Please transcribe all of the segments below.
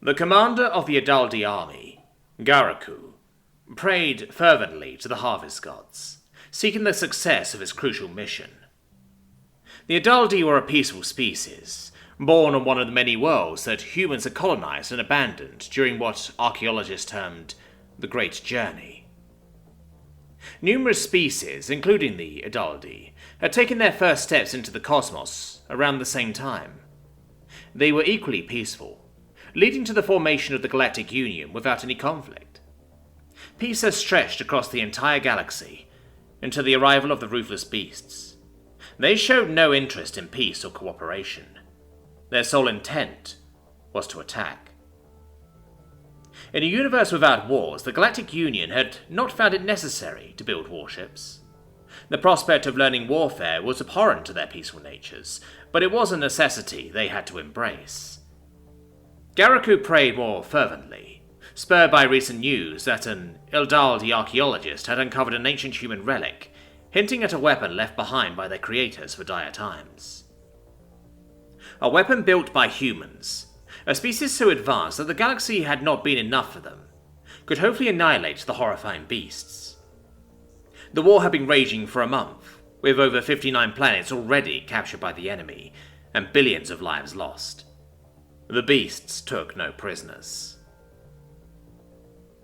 The commander of the Adaldi army, Garaku, prayed fervently to the harvest gods, seeking the success of his crucial mission. The Adaldi were a peaceful species, born on one of the many worlds that humans had colonized and abandoned during what archaeologists termed the Great Journey. Numerous species, including the Adaldi, had taken their first steps into the cosmos around the same time. They were equally peaceful, leading to the formation of the Galactic Union without any conflict. Peace has stretched across the entire galaxy until the arrival of the ruthless beasts. They showed no interest in peace or cooperation. Their sole intent was to attack. In a universe without wars, the Galactic Union had not found it necessary to build warships. The prospect of learning warfare was abhorrent to their peaceful natures, but it was a necessity they had to embrace. Garaku prayed more fervently, spurred by recent news that an Eldaldi archaeologist had uncovered an ancient human relic, hinting at a weapon left behind by their creators for dire times. A weapon built by humans, a species so advanced that the galaxy had not been enough for them, could hopefully annihilate the horrifying beasts. The war had been raging for a month, with over 59 planets already captured by the enemy, and billions of lives lost. The beasts took no prisoners.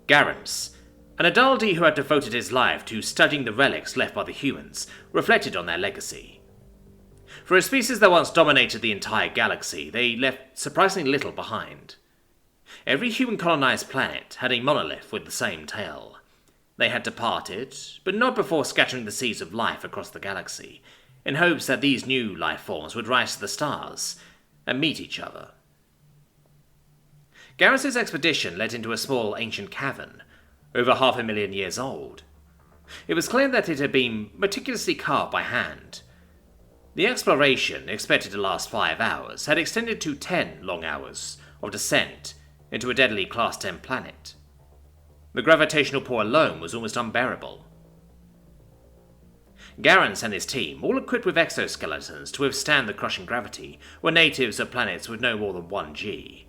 Garance, an Adaldi who had devoted his life to studying the relics left by the humans, reflected on their legacy. For a species that once dominated the entire galaxy, they left surprisingly little behind. Every human-colonized planet had a monolith with the same tale. They had departed, but not before scattering the seeds of life across the galaxy, in hopes that these new life forms would rise to the stars and meet each other. Garance's expedition led into a small ancient cavern, over 500,000 years old. It was claimed that it had been meticulously carved by hand. The exploration, expected to last 5 hours, had extended to 10 long hours of descent into a deadly Class 10 planet. The gravitational pull alone was almost unbearable. Garance and his team, all equipped with exoskeletons to withstand the crushing gravity, were natives of planets with no more than 1 G.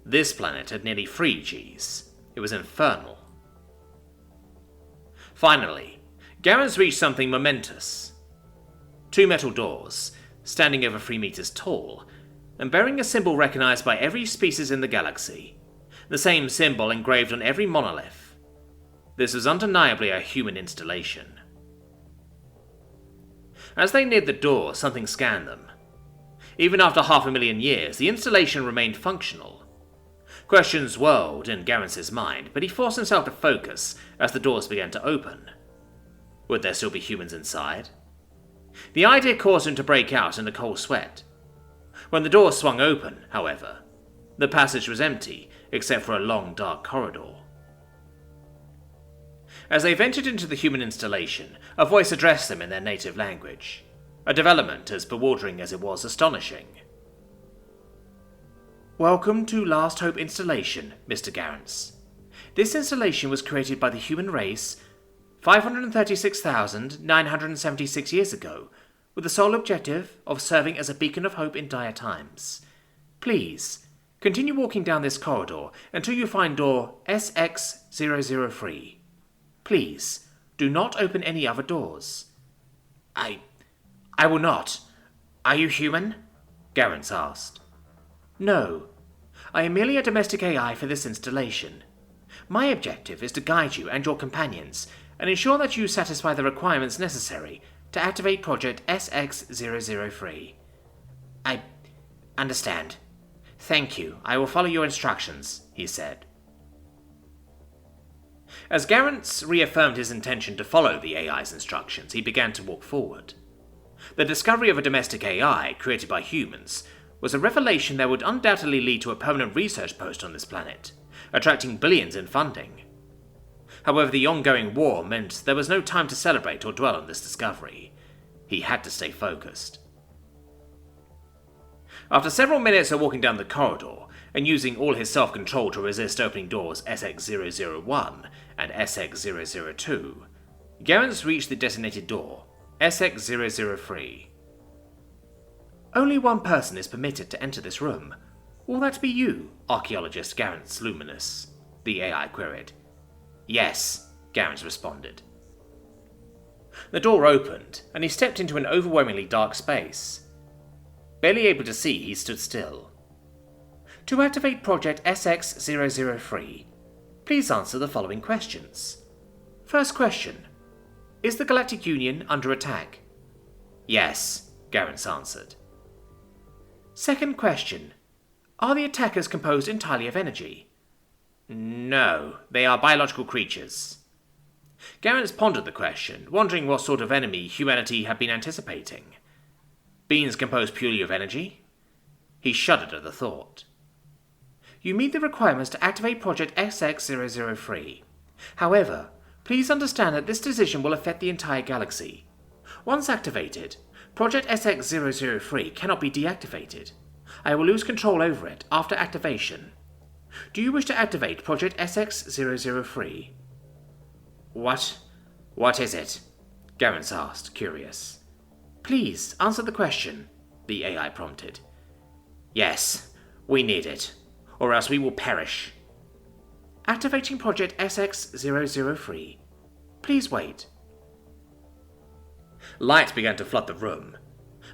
This planet had nearly 3 Gs. It was infernal. Finally, Garance reached something momentous. 2 metal doors, standing over 3 meters tall, and bearing a symbol recognized by every species in the galaxy. The same symbol engraved on every monolith. This was undeniably a human installation. As they neared the door, something scanned them. Even after 500,000 years, the installation remained functional. Questions whirled in Garance's mind, but he forced himself to focus as the doors began to open. Would there still be humans inside? The idea caused him to break out in a cold sweat. When the door swung open, however, the passage was empty, except for a long, dark corridor. As they ventured into the human installation, a voice addressed them in their native language, a development as bewildering as it was astonishing. Welcome to Last Hope Installation, Mr. Garance. This installation was created by the human race 536,976 years ago, with the sole objective of serving as a beacon of hope in dire times. Please, continue walking down this corridor until you find door SX003. Please, do not open any other doors. I will not. Are you human? Garance asked. No. I am merely a domestic AI for this installation. My objective is to guide you and your companions and ensure that you satisfy the requirements necessary to activate Project SX003. I understand. Thank you. I will follow your instructions, he said. As Garance reaffirmed his intention to follow the AI's instructions, he began to walk forward. The discovery of a domestic AI created by humans was a revelation that would undoubtedly lead to a permanent research post on this planet, attracting billions in funding. However, the ongoing war meant there was no time to celebrate or dwell on this discovery. He had to stay focused. After several minutes of walking down the corridor, and using all his self-control to resist opening doors SX001 and SX002, Garance reached the designated door, SX003. Only one person is permitted to enter this room. Will that be you, archaeologist Garance Luminous? The AI queried. Yes, Garance responded. The door opened, and he stepped into an overwhelmingly dark space. Barely able to see, he stood still. To activate Project SX-003, please answer the following questions. First question. Is the Galactic Union under attack? Yes, Garance answered. Second question. Are the attackers composed entirely of energy? No, they are biological creatures. Garance pondered the question, wondering what sort of enemy humanity had been anticipating. Beings composed purely of energy? He shuddered at the thought. You meet the requirements to activate Project SX-003. However, please understand that this decision will affect the entire galaxy. Once activated, Project SX-003 cannot be deactivated. I will lose control over it after activation. Do you wish to activate Project SX-003? What is it? Garance asked, curious. Please, answer the question, the AI prompted. Yes, we need it, or else we will perish. Activating Project SX-003. Please wait. Light began to flood the room,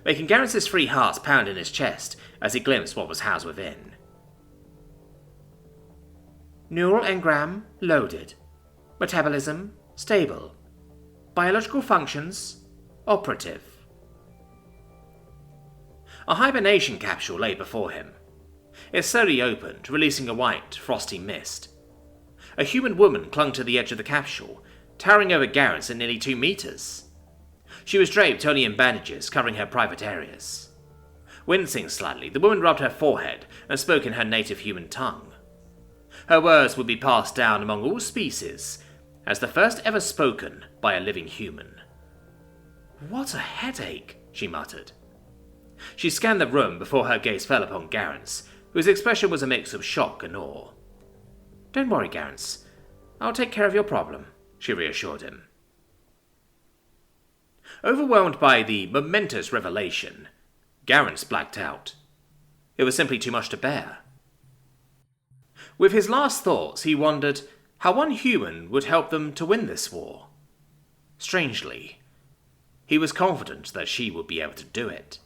making Garance's 3 hearts pound in his chest as he glimpsed what was housed within. Neural engram loaded. Metabolism stable. Biological functions operative. A hibernation capsule lay before him. It slowly opened, releasing a white, frosty mist. A human woman clung to the edge of the capsule, towering over Garance at nearly 2 meters. She was draped only in bandages covering her private areas. Wincing slightly, the woman rubbed her forehead and spoke in her native human tongue. Her words would be passed down among all species as the first ever spoken by a living human. What a headache, she muttered. She scanned the room before her gaze fell upon Garance, whose expression was a mix of shock and awe. Don't worry, Garance. I'll take care of your problem, she reassured him. Overwhelmed by the momentous revelation, Garance blacked out. It was simply too much to bear. With his last thoughts, he wondered how one human would help them to win this war. Strangely, he was confident that she would be able to do it.